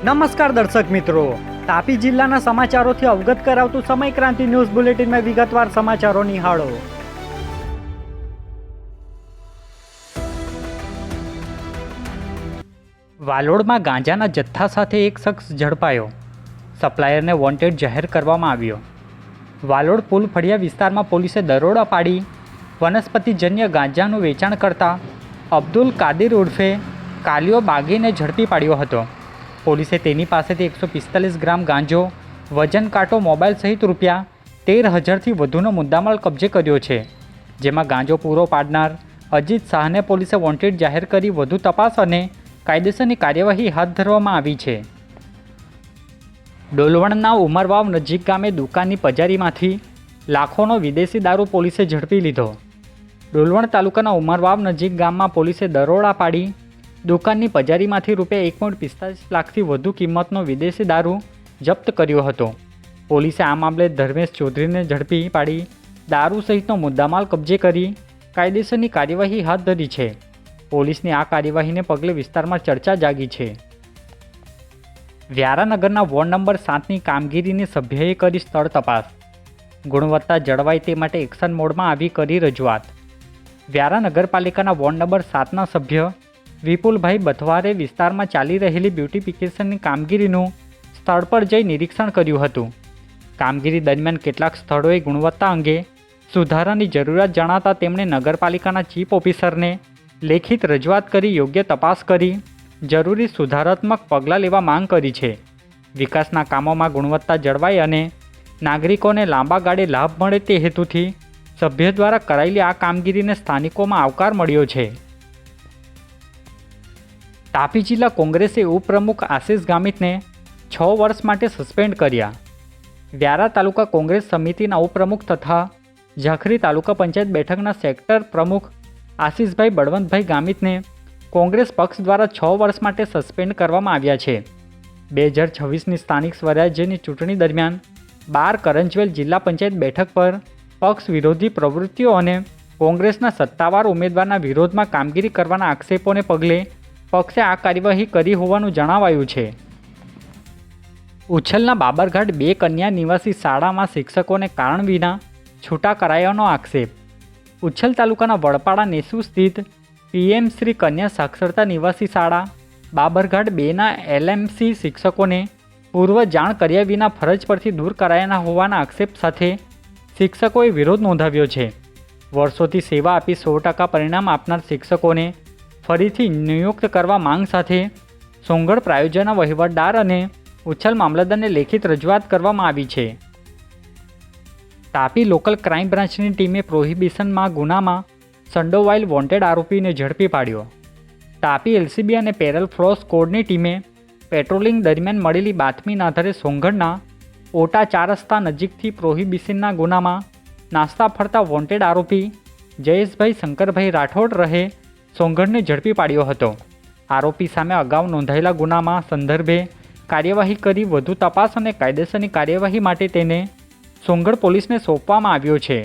નમસ્કાર દર્શક મિત્રો, તાપી જિલ્લાના સમાચારોથી અવગત કરાવતું સમય ક્રાંતિ ન્યૂઝ બુલેટિનમાં વિગતવાર સમાચારો નિહાળો. વાલોડમાં ગાંજાના જથ્થા સાથે એક શખ્સ ઝડપાયો. સપ્લાયરને વોન્ટેડ જાહેર કરવામાં આવ્યો. વાલોડ પુલ ફળિયા વિસ્તારમાં પોલીસે દરોડા પાડી વનસ્પતિજન્ય ગાંજાનું વેચાણ કરતા અબ્દુલ કાદિર ઉર્ફે કાલિયો બાગીને ઝડપી પાડ્યો હતો. પોલીસે તેની પાસેથી 145 ગ્રામ ગાંજો, વજન કાંટો, મોબાઈલ સહિત રૂપિયા 13,000થી વધુનો મુદ્દામાલ કબજે કર્યો છે. જેમાં ગાંજો પૂરો પાડનાર અજીત શાહને પોલીસે વોન્ટેડ જાહેર કરી વધુ તપાસ અને કાયદેસરની કાર્યવાહી હાથ ધરવામાં આવી છે. ડોલવણના ઉમરવાવ નજીક ગામે દુકાનની પજારીમાંથી લાખોનો વિદેશી દારૂ પોલીસે ઝડપી લીધો. ડોલવણ તાલુકાના ઉમરવાવ નજીક ગામમાં પોલીસે દરોડા પાડી દુકાનની પજારીમાંથી રૂપિયા 1.45 લાખથી વધુ કિંમતનો વિદેશી દારૂ જપ્ત કર્યો હતો. પોલીસે આ મામલે ધર્મેશ ચૌધરીને ઝડપી પાડી દારૂ સહિતનો મુદ્દામાલ કબજે કરી કાયદેસરની કાર્યવાહી હાથ ધરી છે. પોલીસની આ કાર્યવાહીને પગલે વિસ્તારમાં ચર્ચા જાગી છે. વ્યારાનગરના વોર્ડ નંબર 7ની કામગીરીની સભ્યએ કરી સ્થળ તપાસ. ગુણવત્તા જળવાય તે માટે એક્શન મોડમાં આવી કરી રજૂઆત. વ્યારા નગરપાલિકાના વોર્ડ નંબર 7ના સભ્ય વિપુલભાઈ બથવારે વિસ્તારમાં ચાલી રહેલી બ્યુટિફિકેશનની કામગીરીનું સ્થળ પર જઈ નિરીક્ષણ કર્યું હતું. કામગીરી દરમિયાન કેટલાક સ્થળોએ ગુણવત્તા અંગે સુધારાની જરૂરિયાત જણાતા તેમણે નગરપાલિકાના ચીફ ઓફિસરને લેખિત રજૂઆત કરી યોગ્ય તપાસ કરી જરૂરી સુધારાત્મક પગલાં લેવા માંગ કરી છે. વિકાસના કામોમાં ગુણવત્તા જળવાય અને નાગરિકોને લાંબા ગાળે લાભ મળે તે હેતુથી સભ્ય દ્વારા કરાયેલી આ કામગીરીને સ્થાનિકોમાં આવકાર મળ્યો છે. તાપી જિલ્લા કોંગ્રેસે ઉપપ્રમુખ આશિષ ગામિતને 6 વર્ષ માટે સસ્પેન્ડ કર્યા. વ્યારા તાલુકા કોંગ્રેસ સમિતિના ઉપપ્રમુખ તથા ઝાખરી તાલુકા પંચાયત બેઠકના સેક્ટર પ્રમુખ આશિષભાઈ બળવંતભાઈ ગામિતને કોંગ્રેસ પક્ષ દ્વારા 6 વર્ષ માટે સસ્પેન્ડ કરવામાં આવ્યા છે. 2026ની સ્થાનિક સ્વરાજ્યની ચૂંટણી દરમિયાન 12 કરંજવેલ જિલ્લા પંચાયત બેઠક પર પક્ષ વિરોધી પ્રવૃત્તિઓ અને કોંગ્રેસના સત્તાવાર ઉમેદવારના વિરોધમાં કામગીરી કરવાના આક્ષેપોને પગલે પક્ષે આ કાર્યવાહી કરી હોવાનું જણાવાયું છે. ઉછલના બાબરઘાટ 2 કન્યા નિવાસી શાળામાં શિક્ષકોને કારણ વિના છૂટા કરાયાનો આક્ષેપ. ઉછલ તાલુકાના વડપાડા નેસુ સ્થિત PM શ્રી કન્યા સાક્ષરતા નિવાસી શાળા બાબરઘાટ 2ના LMC શિક્ષકોને પૂર્વ જાણ કર્યા વિના ફરજ પરથી દૂર કરાયાના હોવાના આક્ષેપ સાથે શિક્ષકોએ વિરોધ નોંધાવ્યો છે. વર્ષોથી સેવા આપી 100% પરિણામ આપનાર શિક્ષકોને ફરીથી નિયુક્ત કરવા માંગ સાથે સોંગઢ પ્રાયોજના વહીવટદાર અને ઉછલ મામલતદારને લેખિત રજૂઆત કરવામાં આવી છે. તાપી લોકલ ક્રાઇમ બ્રાન્ચની ટીમે પ્રોહિબિશનમાં ગુનામાં સંડોવાયેલ વોન્ટેડ આરોપીને ઝડપી પાડ્યો. તાપી LCB અને પેરલ ફ્લો સ્કોડની ટીમે પેટ્રોલિંગ દરમિયાન મળેલી બાતમીના આધારે સોંગઢના ઓટા 4 રસ્તા નજીકથી પ્રોહિબિશનના ગુનામાં નાસ્તા ફરતા વોન્ટેડ આરોપી જયેશભાઈ શંકરભાઈ રાઠોડ રહે સોંગઢને ઝડપી પાડ્યો હતો. આરોપી સામે અગાઉ નોંધાયેલા ગુનામાં સંદર્ભે કાર્યવાહી કરી વધુ તપાસ અને કાયદેસરની કાર્યવાહી માટે તેને સોંગઢ પોલીસને સોંપવામાં આવ્યો છે.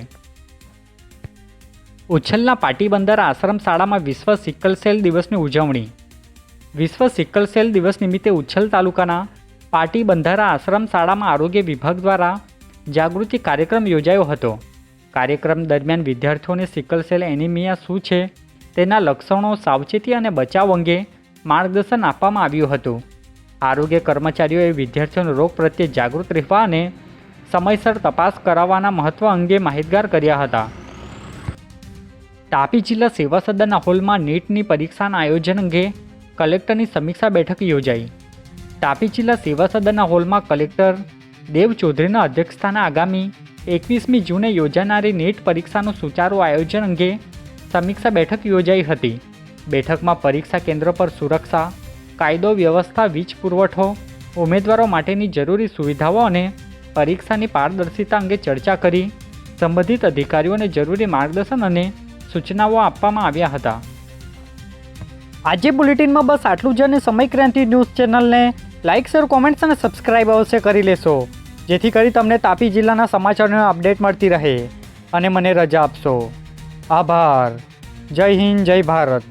ઉછલના પાટીબંદર આશ્રમ શાળામાં વિશ્વ સિકલ સેલ દિવસની ઉજવણી. વિશ્વ સિકલ સેલ દિવસ નિમિત્તે ઉછલ તાલુકાના પાટીબંધારા આશ્રમ શાળામાં આરોગ્ય વિભાગ દ્વારા જાગૃતિ કાર્યક્રમ યોજાયો હતો. કાર્યક્રમ દરમિયાન વિદ્યાર્થીઓને સિકલ સેલ એનિમિયા શું છે, તેના લક્ષણો, સાવચેતી અને બચાવ અંગે માર્ગદર્શન આપવામાં આવ્યું હતું. આરોગ્ય કર્મચારીઓએ વિદ્યાર્થીઓને રોગ પ્રત્યે જાગૃત રહેવા અને સમયસર તપાસ કરાવવાના મહત્ત્વ અંગે માહિતગાર કર્યા હતા. તાપી જિલ્લા સેવા સદનના હોલમાં નીટની પરીક્ષાના આયોજન અંગે કલેક્ટરની સમીક્ષા બેઠક યોજાઈ. તાપી જિલ્લા સેવા સદનના હોલમાં કલેક્ટર દેવ ચૌધરીના અધ્યક્ષસ્થાને આગામી 21મી જૂને યોજાનારી નીટ પરીક્ષાનું સુચારું આયોજન અંગે સમીક્ષા બેઠક યોજાઈ હતી. બેઠકમાં પરીક્ષા કેન્દ્ર પર સુરક્ષા, કાયદો વ્યવસ્થા, વીજ પુરવઠો, ઉમેદવારો માટેની જરૂરી સુવિધાઓ અને પરીક્ષાની પારદર્શિતા અંગે ચર્ચા કરી સંબંધિત અધિકારીઓને જરૂરી માર્ગદર્શન અને સૂચનાઓ આપવામાં આવ્યા હતા. આજે બુલેટિનમાં બસ આટલું જ અને સમય ક્રાંતિ ન્યૂઝ ચેનલને લાઇક, શેર, કોમેન્ટ્સ અને સબસ્ક્રાઇબ અવશ્ય કરી લેશો, જેથી કરી તમને તાપી જિલ્લાના સમાચારોની અપડેટ મળતી રહે. અને મને રજા આપશો. આભાર. જય હિન્દ, જય ભારત.